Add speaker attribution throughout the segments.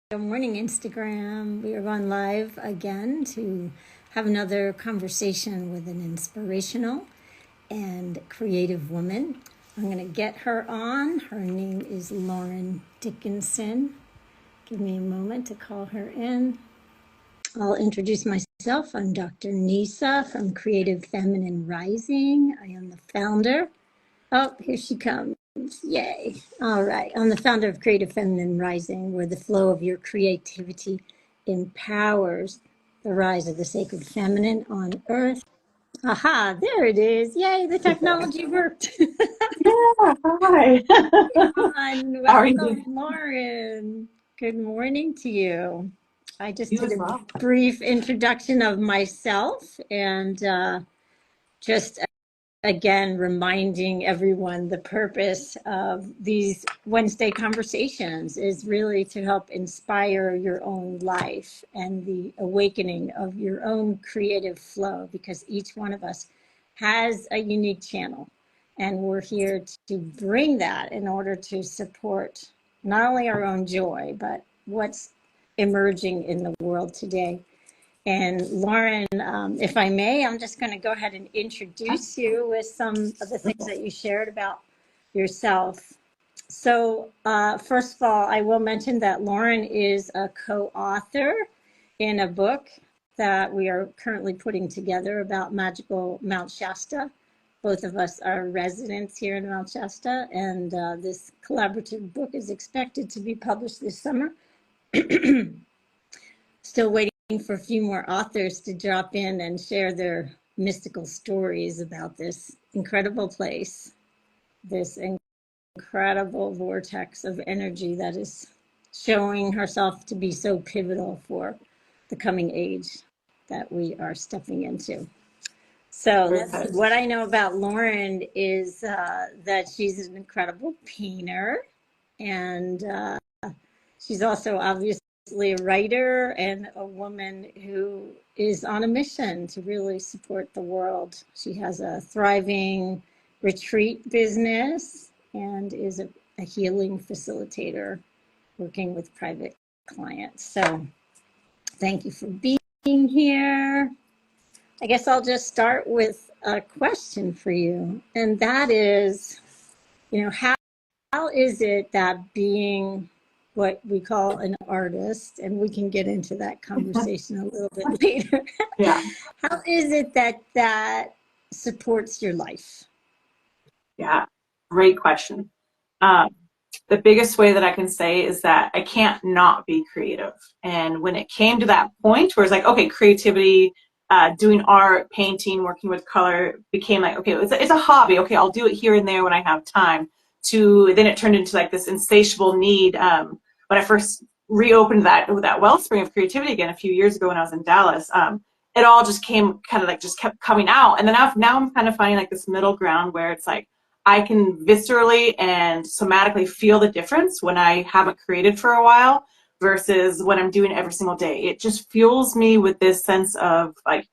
Speaker 1: Good morning, Instagram. We are going live again to have another conversation with an inspirational and creative woman. I'm going to get her on. Her name is Lauren Dickinson. Give me a moment to call her in. I'll introduce myself. I'm Dr. Neesa from Creative Feminine Rising. I am the founder. Oh, here she comes. Yay. All right. I'm the founder of Creative Feminine Rising, where the flow of your creativity empowers the rise of the sacred feminine on earth. Aha, there it is. Yay, the technology worked.
Speaker 2: Yeah, hi.
Speaker 1: On.
Speaker 2: How are you
Speaker 1: Welcome,
Speaker 2: doing?
Speaker 1: Lauren. Good morning to you. I just
Speaker 2: You
Speaker 1: did
Speaker 2: as
Speaker 1: a
Speaker 2: well.
Speaker 1: brief introduction of myself and just again, reminding everyone the purpose of these Wednesday conversations is really to help inspire your own life and the awakening of your own creative flow, because each one of us has a unique channel. And we're here to bring that in order to support not only our own joy, but what's emerging in the world today. And Lauren, if I may, I'm just going to go ahead and introduce you with some of the things that you shared about yourself. So first of all, I will mention that Lauren is a co-author in a book that we are currently putting together about magical Mount Shasta. Both of us are residents here in Mount Shasta, and this collaborative book is expected to be published this summer. Still waiting for a few more authors to drop in and share their mystical stories about this incredible place, this incredible vortex of energy that is showing herself to be so pivotal for the coming age that we are stepping into. So that's what I know about Lauren is that she's an incredible painter, and she's also obviously a writer and a woman who is on a mission to really support the world. She has a thriving retreat business and is a healing facilitator working with private clients. So thank you for being here. I guess I'll just start with a question for you, and that is, how is it that being what we call an artist, and we can get into that conversation a little bit later,
Speaker 2: Yeah,
Speaker 1: how is it that that supports your life?
Speaker 2: yeah. Great question. Um, the biggest way that I can say is that I can't not be creative. And when it came to that point where it's like, okay, creativity, doing art, painting, working with color became like, okay, it's a hobby. Okay, I'll do it here and there when I have time. To then it turned into like this insatiable need. When I first reopened that wellspring of creativity again a few years ago when I was in Dallas, it all just came kind of like just kept coming out. And then now I'm kind of finding like this middle ground where it's like I can viscerally and somatically feel the difference when I haven't created for a while versus when I'm doing it every single day. It just fuels me with this sense of like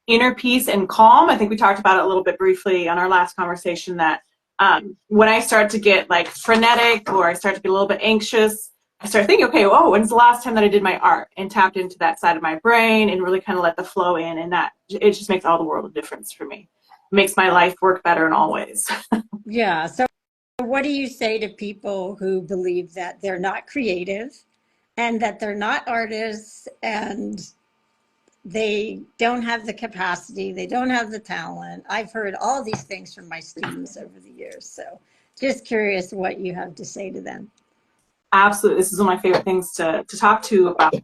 Speaker 2: inner peace and calm. I think we talked about it a little bit briefly on our last conversation that when I start to get like frenetic or I start to get a little bit anxious, I start thinking, okay, oh, when's the last time that I did my art and tapped into that side of my brain and really kind of let the flow in, and that it just makes all the world of difference for me. It makes my life work better in all ways.
Speaker 1: Yeah. So what do you say to people who believe that they're not creative and that they're not artists and they don't have the capacity, they don't have the talent? I've heard all these things from my students over the years. So just curious what you have to say to them.
Speaker 2: Absolutely. This is one of my favorite things to talk to about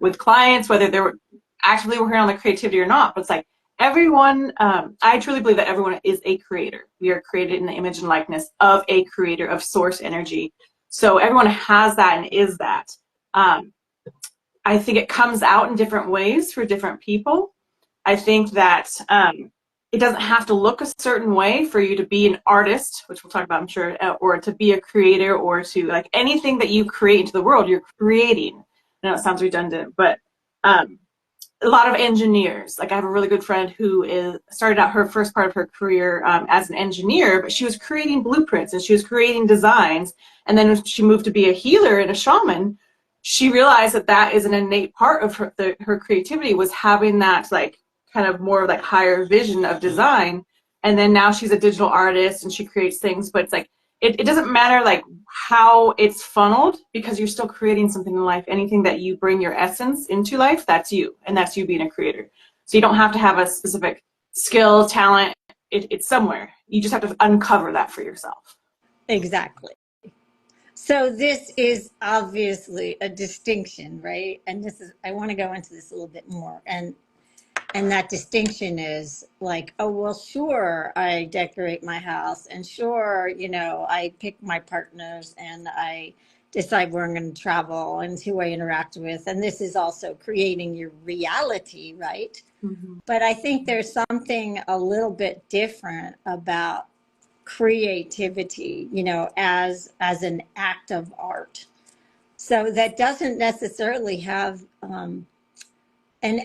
Speaker 2: with clients, whether they're actively working on the creativity or not. But it's like everyone, I truly believe that everyone is a creator. We are created in the image and likeness of a creator, of source energy. So everyone has that and is that. I think it comes out in different ways for different people. I think that it doesn't have to look a certain way for you to be an artist, which we'll talk about, I'm sure, or to be a creator, or to like anything that you create into the world, you're creating. I know it sounds redundant, but a lot of engineers. Like I have a really good friend who started out her first part of her career as an engineer, but she was creating blueprints and she was creating designs. And then when she moved to be a healer and a shaman, she realized that that is an innate part of her creativity, was having that like kind of more like higher vision of design. And then now she's a digital artist and she creates things, but it's like it doesn't matter like how it's funneled, because you're still creating something in life. Anything that you bring your essence into life, that's you, and that's you being a creator. So you don't have to have a specific skill, talent. It's somewhere. You just have to uncover that for yourself.
Speaker 1: Exactly. So this is obviously a distinction, right? And this is, I want to go into this a little bit more. And that distinction is like, oh, well, sure, I decorate my house, and sure, you know, I pick my partners, and I decide where I'm going to travel and who I interact with. And this is also creating your reality, right?
Speaker 2: Mm-hmm.
Speaker 1: But I think there's something a little bit different about creativity, you know, as an act of art. So that doesn't necessarily have an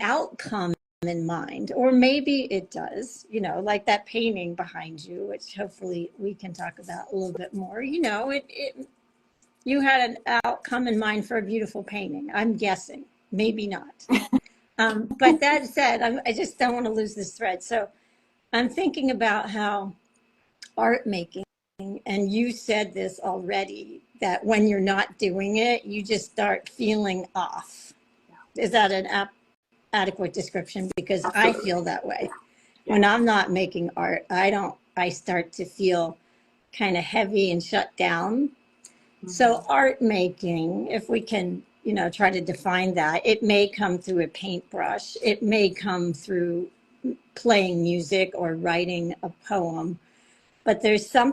Speaker 1: outcome in mind, or maybe it does, you know, like that painting behind you, which hopefully we can talk about a little bit more. You know, you had an outcome in mind for a beautiful painting, I'm guessing, maybe not. But that said, I just don't want to lose this thread. So I'm thinking about how art making, and you said this already, that when you're not doing it, you just start feeling off. Is that an adequate description? Because I
Speaker 2: Absolutely.
Speaker 1: feel that way.
Speaker 2: Yeah.
Speaker 1: When I'm not making art, I start to feel kind of heavy and shut down.
Speaker 2: Mm-hmm.
Speaker 1: So art making, if we can, you know, try to define that, it may come through a paintbrush. It may come through playing music or writing a poem. But there's something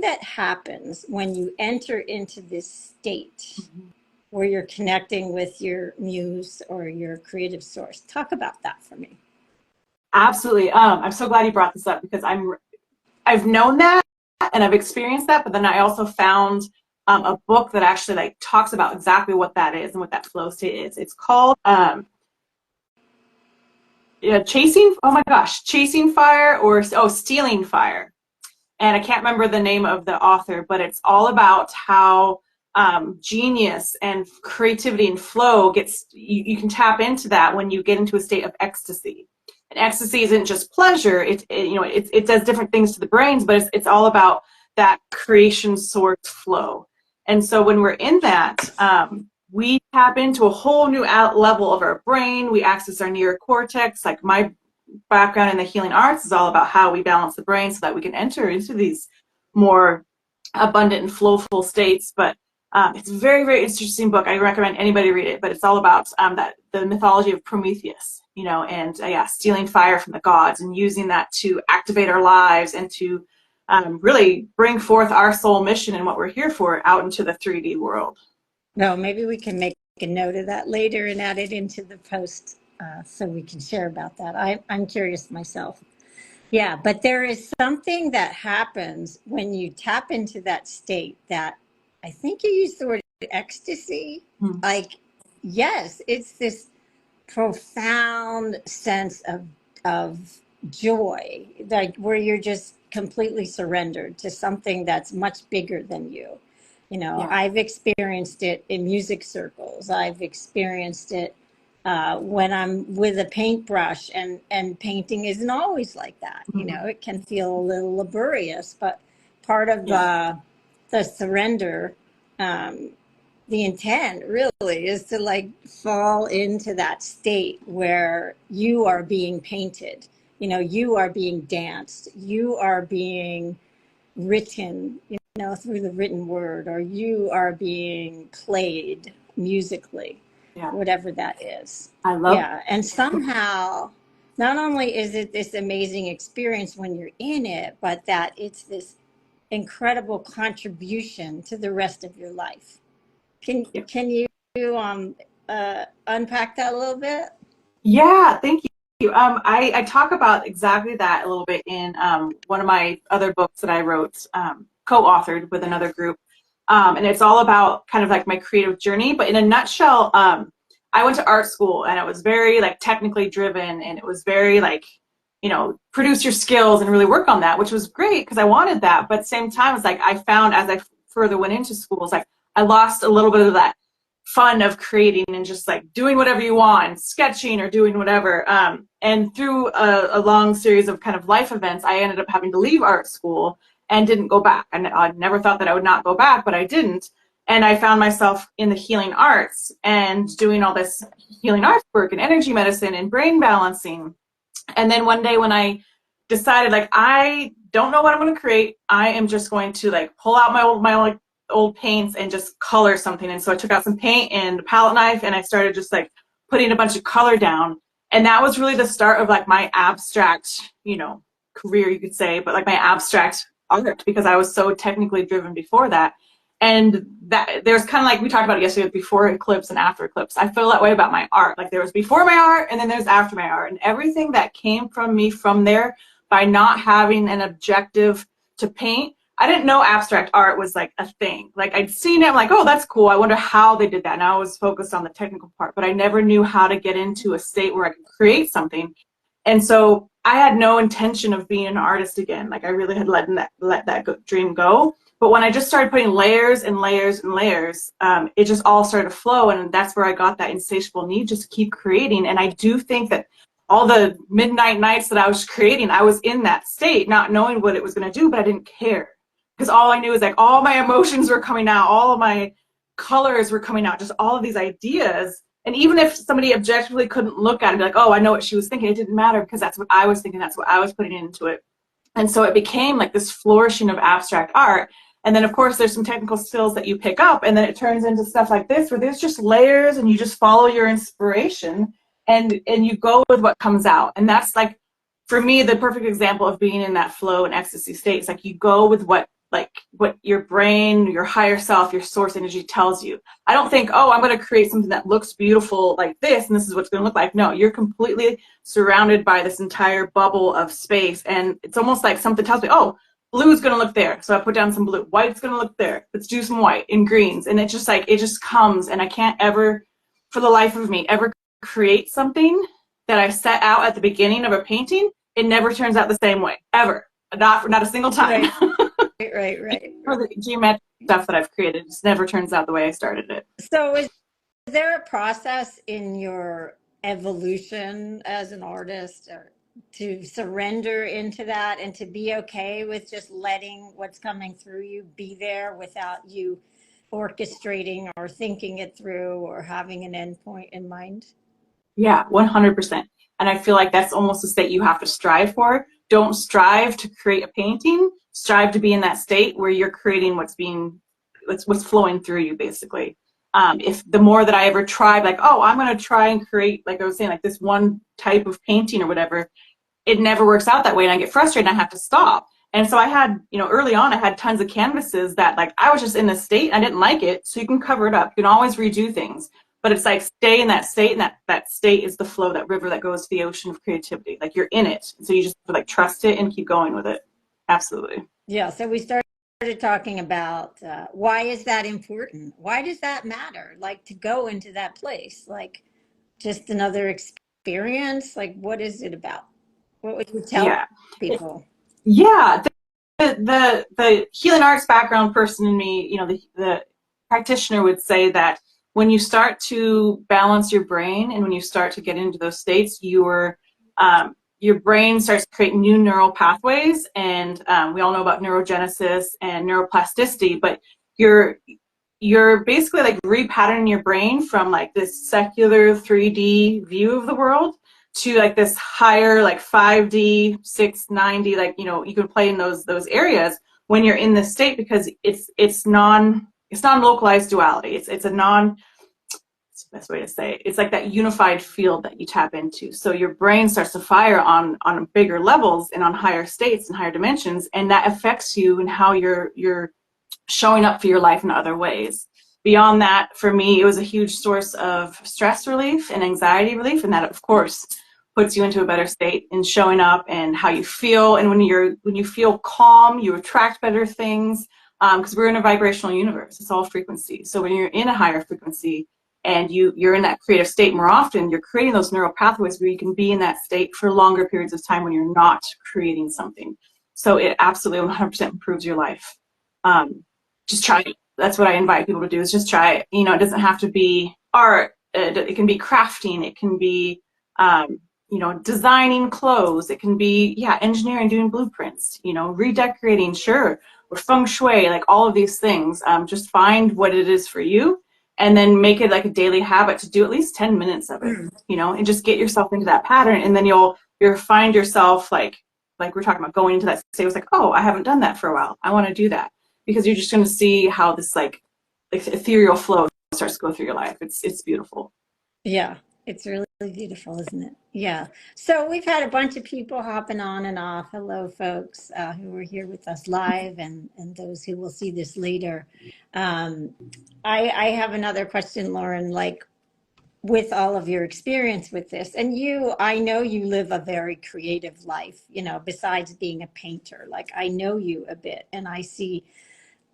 Speaker 1: that happens when you enter into this state
Speaker 2: Mm-hmm.
Speaker 1: where you're connecting with your muse or your creative source. Talk about that for me.
Speaker 2: Absolutely. I'm so glad you brought this up, because I've known that and I've experienced that, but then I also found a book that actually like talks about exactly what that is and what that flow state is. It's called Chasing Fire, or Stealing Fire. And I can't remember the name of the author, but it's all about how genius and creativity and flow you can tap into that when you get into a state of ecstasy. And ecstasy isn't just pleasure. It does different things to the brains, but it's all about that creation source flow. And so when we're in that, we tap into a whole new level of our brain. We access our neocortex. Like my background in the healing arts is all about how we balance the brain so that we can enter into these more abundant and flowful states. But it's a very, very interesting book. I recommend anybody read it. But it's all about the mythology of Prometheus, you know, and stealing fire from the gods and using that to activate our lives and to really bring forth our soul mission and what we're here for out into the 3D world.
Speaker 1: No, maybe we can make a note of that later and add it into the post so we can share about that. I'm curious myself. Yeah, but there is something that happens when you tap into that state that I think you used the word ecstasy.
Speaker 2: Hmm.
Speaker 1: Like, yes, it's this profound sense of joy, like where you're just completely surrendered to something that's much bigger than you. You know,
Speaker 2: Yeah.
Speaker 1: I've experienced it in music circles. I've experienced it when I'm with a paintbrush, and painting isn't always like that. You know, it can feel a little laborious, but part of the surrender, the intent really is to like fall into that state where you are being painted. You know, you are being danced. You are being written, you know, through the written word, or you are being played musically, whatever that is.
Speaker 2: I love
Speaker 1: And somehow, not only is it this amazing experience when you're in it, but that it's this incredible contribution to the rest of your life. Can you unpack that a little bit?
Speaker 2: Yeah, thank you. I talk about exactly that a little bit in one of my other books that I wrote, co-authored with another group. And it's all about kind of like my creative journey. But in a nutshell, I went to art school, and it was very like technically driven, and it was very like, you know, produce your skills and really work on that, which was great because I wanted that. But at the same time, it's like I found as I further went into schools, like I lost a little bit of that fun of creating and just like doing whatever you want, sketching or doing whatever. And through a long series of kind of life events, I ended up having to leave art school and didn't go back. And I never thought that I would not go back, but I didn't. And I found myself in the healing arts and doing all this healing arts work and energy medicine and brain balancing. And then one day when I decided, like, I don't know what I'm going to create, I am just going to like pull out my old paints and just color something. And so I took out some paint and a palette knife and I started just like putting a bunch of color down. And that was really the start of like my abstract, you know, career, you could say, but like my abstract art, because I was so technically driven before that. And that there's kind of like we talked about it yesterday, before eclipse and after eclipse. I feel that way about my art. Like there was before my art and then there's after my art, and everything that came from me from there, by not having an objective to paint. I didn't know abstract art was like a thing. Like I'd seen it, I'm like, oh, that's cool. I wonder how they did that. And I was focused on the technical part, but I never knew how to get into a state where I could create something. And so I had no intention of being an artist again. Like I really had let that dream go. But when I just started putting layers and layers and layers, it just all started to flow. And that's where I got that insatiable need just to keep creating. And I do think that all the midnight nights that I was creating, I was in that state, not knowing what it was going to do, but I didn't care. Because all I knew is like all my emotions were coming out, all of my colors were coming out, just all of these ideas. And even if somebody objectively couldn't look at it and be like, oh, I know what she was thinking, it didn't matter, because that's what I was thinking, that's what I was putting into it. And so it became like this flourishing of abstract art. And then, of course, there's some technical skills that you pick up, and then it turns into stuff like this, where there's just layers, and you just follow your inspiration, and you go with what comes out. And that's like, for me, the perfect example of being in that flow and ecstasy state. It's like you go with what your brain, your higher self, your source energy tells you. I don't think, oh, I'm going to create something that looks beautiful like this, and this is what it's going to look like. No, you're completely surrounded by this entire bubble of space, and it's almost like something tells me, oh, blue's going to look there, so I put down some blue. White's going to look there. Let's do some white and greens. And it's just like, it just comes, and I can't ever, for the life of me, ever create something that I set out at the beginning of a painting. It never turns out the same way, ever. Not a single time.
Speaker 1: Right.
Speaker 2: For the geometric stuff that I've created, it just never turns out the way I started it.
Speaker 1: So is there a process in your evolution as an artist, or to surrender into that and to be okay with just letting what's coming through you be there without you orchestrating or thinking it through or having an endpoint in mind?
Speaker 2: Yeah, 100%. And I feel like that's almost a state you have to strive for. Don't strive to create a painting. Strive to be in that state where you're creating what's flowing through you, basically. If the more that I ever tried, like, oh, I'm going to try and create, like I was saying, like this one type of painting or whatever, it never works out that way, and I get frustrated and I have to stop. And so I had, early on, I had tons of canvases that, like, I was just in the state, I didn't like it, so you can cover it up. You can always redo things. But it's like, stay in that state, and that state is the flow, that river that goes to the ocean of creativity. Like, you're in it. So you just have to, like, trust it and keep going with it. Absolutely.
Speaker 1: Yeah, so we started talking about why is that important? Why does that matter? Like, to go into that place, like just another experience? Like, what is it about? What would you tell people?
Speaker 2: The healing arts background person in me, the practitioner would say that when you start to balance your brain and when you start to get into those states, your brain starts to create new neural pathways, and we all know about neurogenesis and neuroplasticity, but you're basically like repatterning your brain from like this secular 3D view of the world to like this higher, like 5D, 690, like, you can play in those areas when you're in this state, because it's non-localized duality. It's the best way to say it. It's like that unified field that you tap into. So your brain starts to fire on bigger levels and on higher states and higher dimensions, and that affects you and how you're showing up for your life in other ways. Beyond that, for me, it was a huge source of stress relief and anxiety relief, and that, of course, puts you into a better state in showing up and how you feel. And when you feel calm, you attract better things, because we're in a vibrational universe. It's all frequency. So when you're in a higher frequency and you're in that creative state more often, you're creating those neural pathways where you can be in that state for longer periods of time when you're not creating something. So it absolutely 100% improves your life. Just try it. that's what I invite people to do, is just try it. You know, it doesn't have to be art. It can be crafting. It can be, you know, designing clothes. It can be, yeah, engineering, doing blueprints, you know, redecorating, sure, or feng shui, like all of these things. Just find what it is for you, and then make it like a daily habit to do at least 10 minutes of it, you know, and just get yourself into that pattern. And then you'll find yourself like we're talking about, going into that state. It's like, oh, I haven't done that for a while. I want to do that, because you're just going to see how this like ethereal flow starts to go through your life. It's beautiful.
Speaker 1: Yeah, it's really beautiful, isn't it? Yeah. So we've had a bunch of people hopping on and off. Hello, folks who are here with us live, and those who will see this later. Um, I have another question, Lauren. Like, with all of your experience with this, and I know you live a very creative life. You know, besides being a painter, like I know you a bit, and I see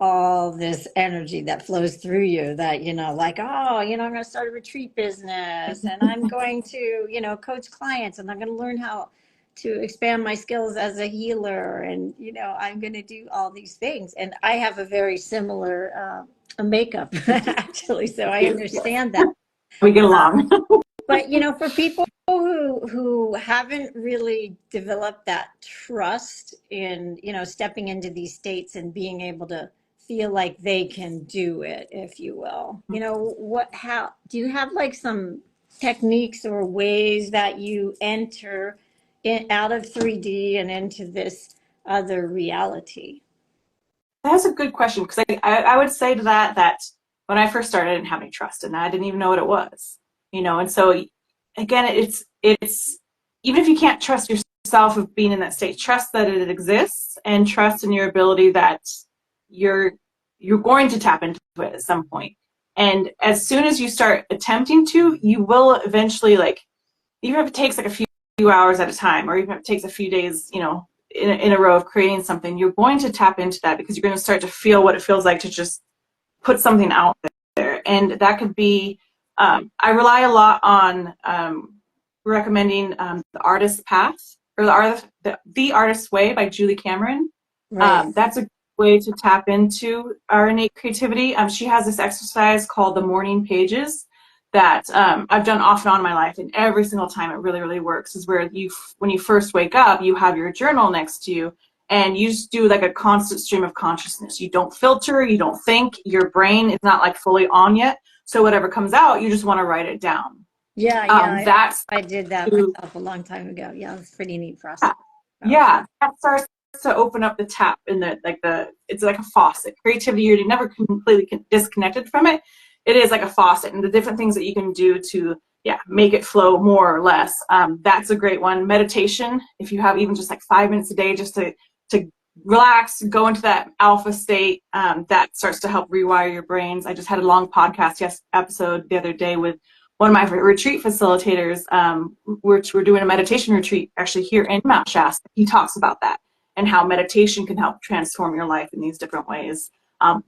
Speaker 1: all this energy that flows through you, that, you know, like, oh, you know, I'm going to start a retreat business, and I'm going to, you know, coach clients, and I'm going to learn how to expand my skills as a healer. And, you know, I'm going to do all these things. And I have a very similar makeup, actually. So I understand that.
Speaker 2: We get along.
Speaker 1: But, you know, for people who haven't really developed that trust in, you know, stepping into these states and being able to feel like they can do it, if you will, you know, how do you have like some techniques or ways that you enter out of 3D and into this other reality?
Speaker 2: That's a good question, because I would say to that when I first started, I didn't have any trust in that. I didn't even know what it was, you know. And so again, it's even if you can't trust yourself of being in that state, trust that it exists, and trust in your ability that you're going to tap into it at some point. And as soon as you start attempting to, you will eventually, like, even if it takes like a few hours at a time, or even if it takes a few days, you know, in a row of creating something, you're going to tap into that, because you're going to start to feel what it feels like to just put something out there. And that could be, I rely a lot on recommending The Artist's Path, or the Artist's Way by Julie Cameron.
Speaker 1: Right.
Speaker 2: That's a way to tap into our innate creativity. She has this exercise called the morning pages that I've done off and on in my life, and every single time it really, really works. Is where when you first wake up, you have your journal next to you, and you just do like a constant stream of consciousness. You don't filter, you don't think. Your brain is not like fully on yet, so whatever comes out, you just want to write it down.
Speaker 1: Yeah,
Speaker 2: That's
Speaker 1: I did that myself a long time ago. Yeah, it's a pretty neat process.
Speaker 2: yeah, that starts to open up the tap in it's like a faucet. Creativity, you're never completely disconnected from it. It is like a faucet, and the different things that you can do to make it flow more or less. That's a great one. Meditation, if you have even just like 5 minutes a day, just to relax, go into that alpha state, that starts to help rewire your brains. I just had a long podcast episode the other day with one of my retreat facilitators. We're doing a meditation retreat actually here in Mount Shasta. He talks about that and how meditation can help transform your life in these different ways.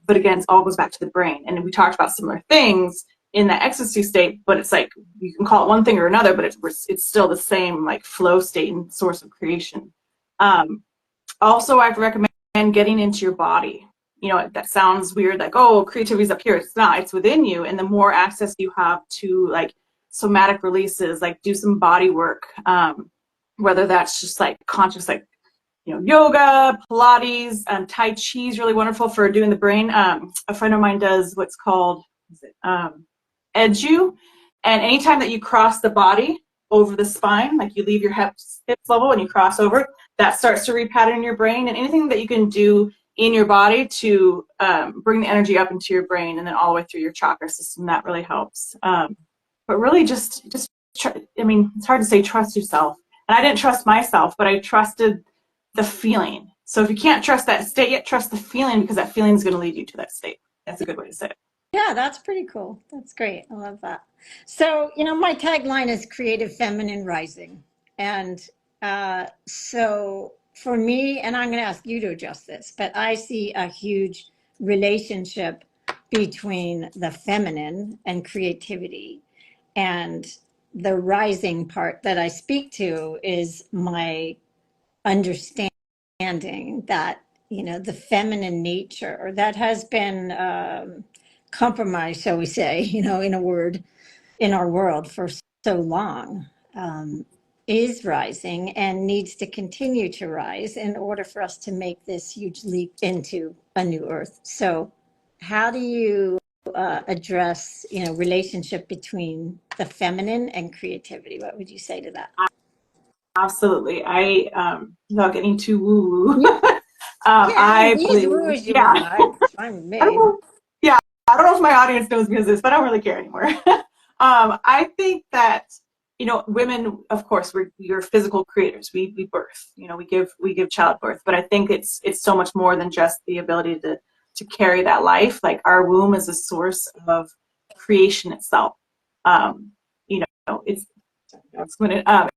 Speaker 2: But again, it all goes back to the brain. And we talked about similar things in the ecstasy state, but it's like you can call it one thing or another, but it's still the same like flow state and source of creation. Also, I'd recommend getting into your body. You know, that sounds weird, like, oh, creativity's up here. It's not. It's within you. And the more access you have to like somatic releases, like do some body work, whether that's just like conscious, like, you know, yoga, Pilates, Tai Chi is really wonderful for doing the brain. A friend of mine does what's called Edu. And anytime that you cross the body over the spine, like you leave your hips level and you cross over, that starts to repattern your brain. And anything that you can do in your body to bring the energy up into your brain and then all the way through your chakra system, that really helps. But really just try, I mean, it's hard to say trust yourself. And I didn't trust myself, but I trusted the feeling. So if you can't trust that state yet, trust the feeling, because that feeling is going to lead you to that state. That's a good way to say it.
Speaker 1: Yeah, that's pretty cool. That's great. I love that. So, you know, my tagline is creative feminine rising. And so for me, and I'm going to ask you to adjust this, but I see a huge relationship between the feminine and creativity. And the rising part that I speak to is my understanding that, the feminine nature, or that has been compromised, shall we say, in a word, in our world for so long, is rising and needs to continue to rise in order for us to make this huge leap into a new earth. So how do you address, relationship between the feminine and creativity? What would you say to that?
Speaker 2: Absolutely. Without getting too woo-woo,
Speaker 1: Yeah,
Speaker 2: I
Speaker 1: be as woo
Speaker 2: believe,
Speaker 1: as you
Speaker 2: yeah,
Speaker 1: want. It's fine with
Speaker 2: I don't
Speaker 1: me.
Speaker 2: know, yeah, I don't know if my audience knows me as this, but I don't really care anymore. I think that, women, of course, we're physical creators. We birth, we give childbirth, but I think it's so much more than just the ability to carry that life. Like, our womb is a source of creation itself. It's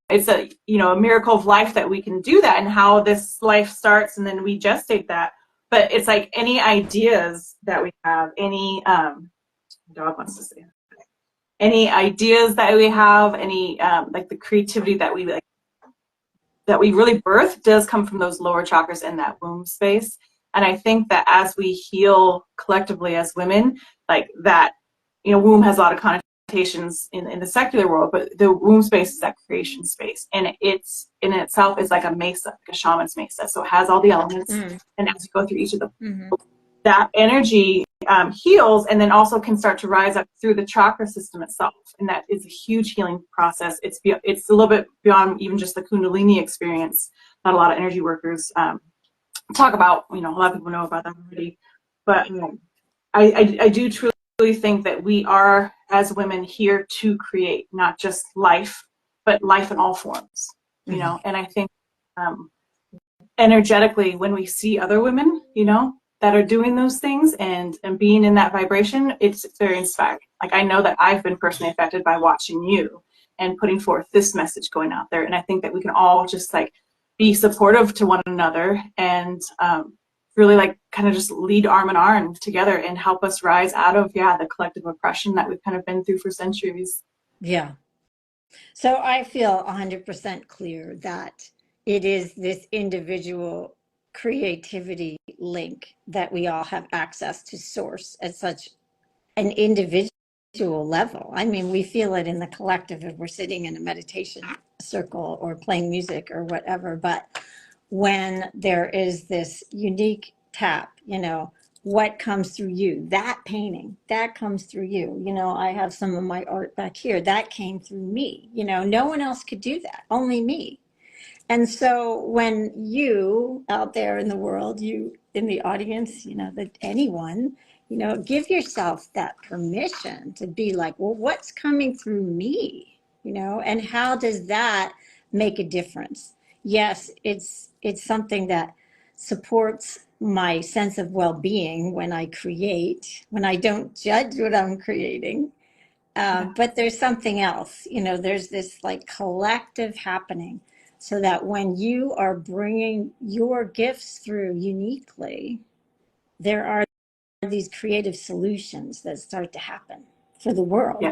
Speaker 2: it's a miracle of life that we can do that, and how this life starts, and then we gestate that. But it's like any ideas that we have, any dog wants to say, any ideas that we have, any like the creativity that we really birth does come from those lower chakras in that womb space. And I think that as we heal collectively as women, like that, womb has a lot of connotations in the secular world, but the womb space is that creation space, and it's in itself is like a mesa, like a shaman's mesa. So it has all the elements, and as you go through each of them, that energy heals, and then also can start to rise up through the chakra system itself, and that is a huge healing process. It's a little bit beyond even just the Kundalini experience that a lot of energy workers talk about. A lot of people know about that already, but I do truly think that we are, as women, here to create not just life, but life in all forms. And I think energetically, when we see other women, that are doing those things and being in that vibration, it's very inspiring. Like, I know that I've been personally affected by watching you and putting forth this message going out there. And I think that we can all just like be supportive to one another, and really like kind of just lead arm in arm together and help us rise out of, the collective oppression that we've kind of been through for centuries.
Speaker 1: Yeah. So I feel 100% clear that it is this individual creativity link that we all have access to source at such an individual level. I mean, we feel it in the collective if we're sitting in a meditation circle or playing music or whatever. But when there is this unique tap, what comes through you, that painting, that comes through you. I have some of my art back here that came through me. No one else could do that, only me. And so when you out there in the world, you in the audience, that anyone, give yourself that permission to be like, well, what's coming through me, and how does that make a difference? Yes, it's something that supports my sense of well-being when I create, when I don't judge what I'm creating. But there's something else, there's this like collective happening, so that when you are bringing your gifts through uniquely, there are these creative solutions that start to happen for the world,
Speaker 2: Yeah,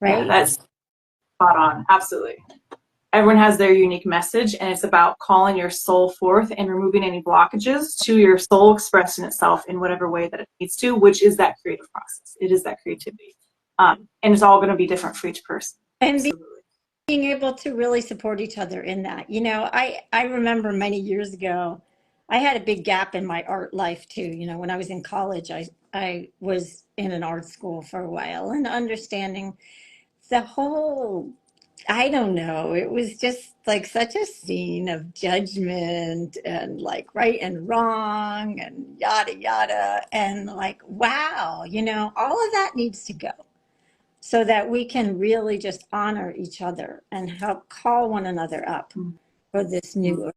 Speaker 1: right?
Speaker 2: that's spot on. Absolutely. Everyone has their unique message, and it's about calling your soul forth and removing any blockages to your soul expressing itself in whatever way that it needs to, which is that creative process. It is that creativity. And it's all going to be different for each person.
Speaker 1: And
Speaker 2: Absolutely.
Speaker 1: being able to really support each other in that. I remember many years ago, I had a big gap in my art life too. When I was in college, I was in an art school for a while, and understanding the whole, I don't know, it was just like such a scene of judgment and like right and wrong and yada yada. And like, wow, all of that needs to go, so that we can really just honor each other and help call one another up for this new.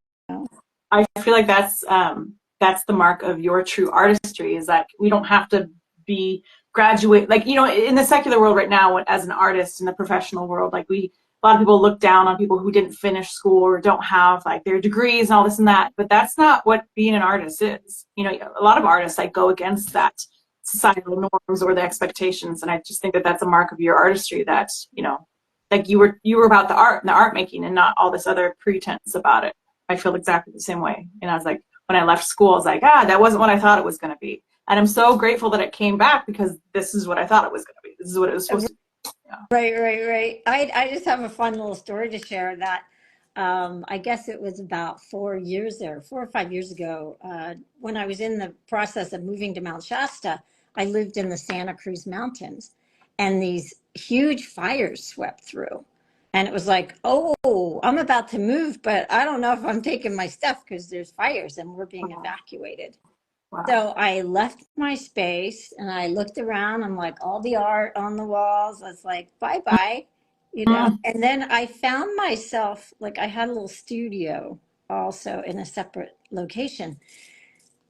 Speaker 2: I feel like that's the mark of your true artistry, is that we don't have to be graduate, like, in the secular world right now, as an artist in the professional world, like a lot of people look down on people who didn't finish school or don't have like their degrees and all this and that, but that's not what being an artist is. A lot of artists like go against that societal norms or the expectations, and I just think that that's a mark of your artistry, that like you were about the art and the art making, and not all this other pretense about it. I feel exactly the same way, and I was like, when I left school. I was like, that wasn't what I thought it was going to be. And I'm so grateful that it came back, because this is what I thought it was going to be. This is what it was supposed to be. Yeah.
Speaker 1: Right. I just have a fun little story to share that I guess it was about 4 or 5 years ago, when I was in the process of moving to Mount Shasta. I lived in the Santa Cruz Mountains, and these huge fires swept through. And it was like, oh, I'm about to move, but I don't know if I'm taking my stuff because there's fires and we're being
Speaker 2: Wow.
Speaker 1: evacuated.
Speaker 2: Wow.
Speaker 1: So I left my space and I looked around. I'm like, all the art on the walls. I was like, bye bye,
Speaker 2: Mm.
Speaker 1: And then I found myself, like, I had a little studio also in a separate location.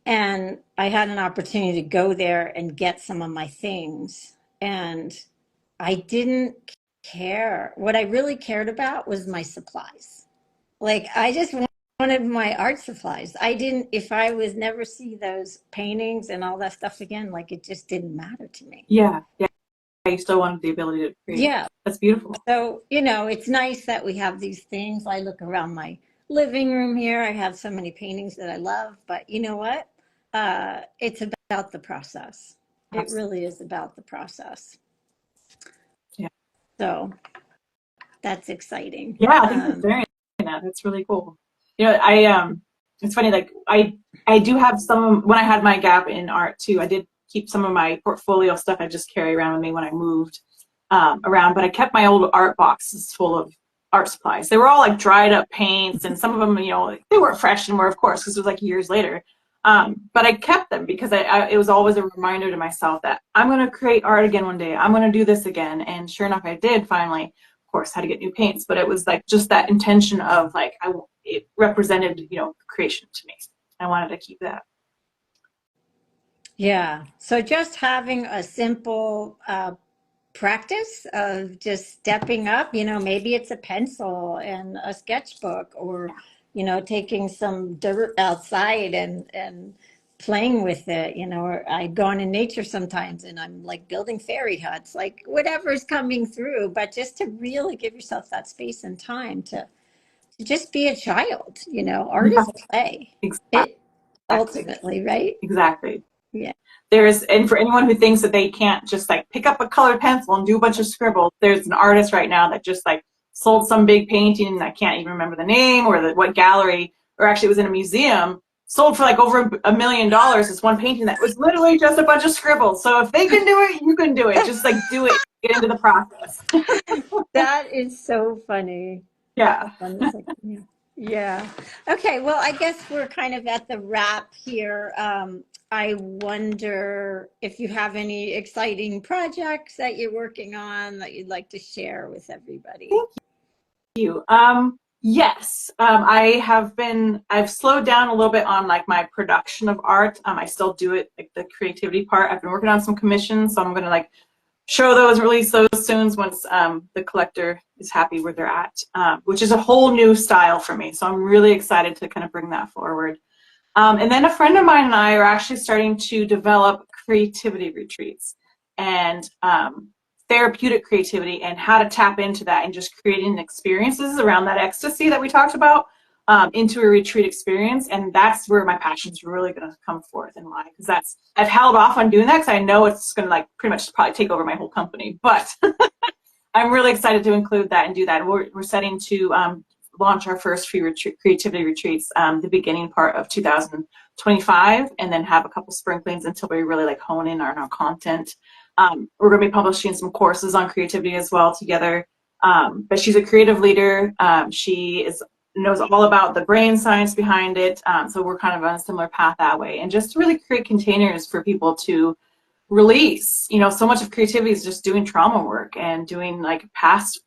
Speaker 1: And I had an opportunity to go there and get some of my things. And I didn't care. What I really cared about was my supplies. Like, I just wanted my art supplies. I didn't, if I was never see those paintings and all that stuff again, like, it just didn't matter to me.
Speaker 2: Yeah. You still wanted the ability to create.
Speaker 1: Yeah.
Speaker 2: That's beautiful.
Speaker 1: So, it's nice that we have these things. I look around my living room here. I have so many paintings that I love, but you know what? It's about the process. It
Speaker 2: Absolutely.
Speaker 1: really is about the process.
Speaker 2: Yeah.
Speaker 1: So that's exciting.
Speaker 2: Yeah, thanks for sharing that. That's really cool. It's funny, like I do have some, when I had my gap in art too, I did keep some of my portfolio stuff I just carry around with me when I moved around, but I kept my old art boxes full of art supplies. They were all like dried up paints, and some of them, they weren't fresh anymore, of course, because it was like years later. But I kept them because it was always a reminder to myself that I'm going to create art again one day. I'm going to do this again. And sure enough, I did finally. Of course, had to get new paints, but it was like just that intention of like, it represented, creation to me. I wanted to keep that.
Speaker 1: Yeah. So just having a simple practice of just stepping up, maybe it's a pencil and a sketchbook, or, taking some dirt outside and playing with it, or I go on in nature sometimes and I'm like building fairy huts, like whatever's coming through, but just to really give yourself that space and time to just be a child, art
Speaker 2: Yeah,
Speaker 1: is play.
Speaker 2: exactly.
Speaker 1: It ultimately, right?
Speaker 2: Exactly.
Speaker 1: Yeah.
Speaker 2: And for anyone who thinks that they can't just like pick up a colored pencil and do a bunch of scribbles, there's an artist right now that just like sold some big painting, and I can't even remember the name or what gallery, or actually it was in a museum, sold for like over $1 million. This one painting that was literally just a bunch of scribbles. So if they can do it, you can do it. Just like do it, get into the process.
Speaker 1: That is so funny.
Speaker 2: Yeah.
Speaker 1: Yeah. Yeah. Okay. Well, I guess we're kind of at the wrap here. I wonder if you have any exciting projects that you're working on that you'd like to share with everybody.
Speaker 2: Thank you. Yes, I've slowed down a little bit on like my production of art. I still do it, like the creativity part. I've been working on some commissions, so I'm going to like show those, release those soon once the collector is happy where they're at, which is a whole new style for me. So I'm really excited to kind of bring that forward. And then a friend of mine and I are actually starting to develop creativity retreats and therapeutic creativity, and how to tap into that and just creating experiences around that ecstasy that we talked about into a retreat experience. And that's where my passion is really going to come forth and lie, because I've held off on doing that because I know it's going to like pretty much probably take over my whole company. But I'm really excited to include that and do that. We're setting to launch our first free creativity retreats the beginning part of 2025, and then have a couple sprinklings until we really like hone in on our content. We're going to be publishing some courses on creativity as well together. But she's a creative leader. She knows all about the brain science behind it. So we're kind of on a similar path that way, and just to really create containers for people to release. So much of creativity is just doing trauma work and doing like past,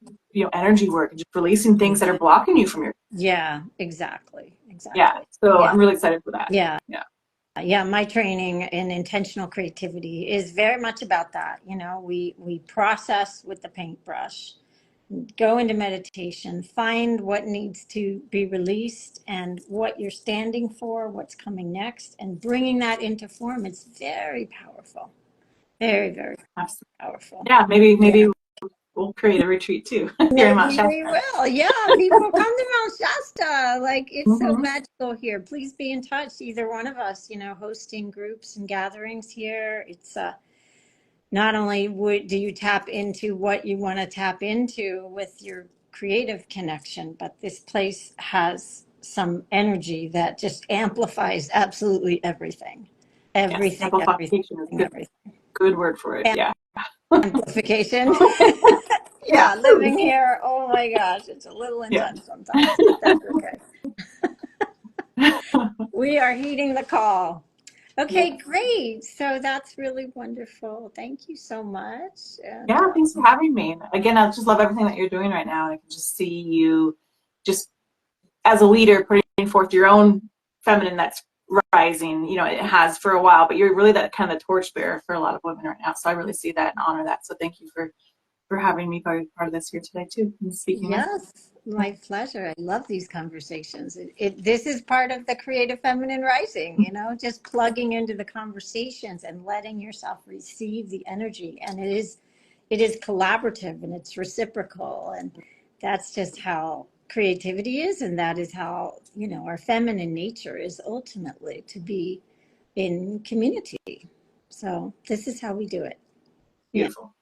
Speaker 2: energy work, and just releasing things that are blocking you from your.
Speaker 1: Yeah, exactly.
Speaker 2: Yeah. So
Speaker 1: Yeah.
Speaker 2: I'm really excited for that.
Speaker 1: Yeah.
Speaker 2: Yeah.
Speaker 1: Yeah, my training in intentional creativity is very much about that. We process with the paintbrush, go into meditation, find what needs to be released and what you're standing for, what's coming next, and bringing that into form. It's very powerful. Very, very
Speaker 2: Absolutely.
Speaker 1: powerful.
Speaker 2: Yeah. Maybe we'll create a retreat too here in Mount
Speaker 1: Maybe
Speaker 2: Shasta.
Speaker 1: we will. Yeah, people come to Mount Shasta. Like, it's so
Speaker 2: Mm-hmm.
Speaker 1: magical here. Please be in touch, either one of us, hosting groups and gatherings here. It's not only do you tap into what you want to tap into with your creative connection, but this place has some energy that just amplifies absolutely everything.
Speaker 2: Yes,
Speaker 1: Everything, everything,
Speaker 2: amplification is
Speaker 1: everything.
Speaker 2: good word for it. Yeah.
Speaker 1: Amplification.
Speaker 2: Yeah.
Speaker 1: Yeah, living here, oh my gosh, it's a little
Speaker 2: Yeah.
Speaker 1: intense sometimes, but that's okay. We are heeding the call.
Speaker 2: Yeah.
Speaker 1: Okay, great. So that's really wonderful. Thank you so much. And
Speaker 2: Yeah, thanks for having me. And again, I just love everything that you're doing right now. I can just see you just as a leader putting forth your own feminine that's rising. It has for a while, but you're really that kind of the torchbearer for a lot of women right now. So I really see that and honor that. So thank you for having me part of this here today too and speaking with.
Speaker 1: yes, my pleasure. I love these conversations. This is part of the creative feminine rising, just plugging into the conversations and letting yourself receive the energy. And it is collaborative and it's reciprocal. And that's just how creativity is. And that is how, our feminine nature is ultimately to be in community. So this is how we do it. Yeah.
Speaker 2: Beautiful.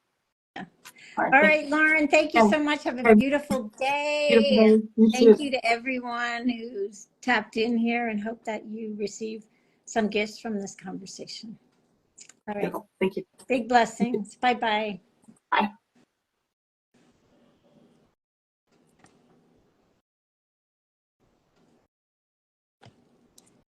Speaker 2: All right,
Speaker 1: All
Speaker 2: thank
Speaker 1: right, Lauren, thank you
Speaker 2: you.
Speaker 1: so much. Have a
Speaker 2: Okay,
Speaker 1: beautiful
Speaker 2: beautiful
Speaker 1: day.
Speaker 2: day. You
Speaker 1: Thank
Speaker 2: too.
Speaker 1: you to everyone who's tapped in here and hope that you receive some gifts from this conversation. All right.
Speaker 2: Beautiful. Thank you.
Speaker 1: Big blessings. Bye-bye.
Speaker 2: Bye.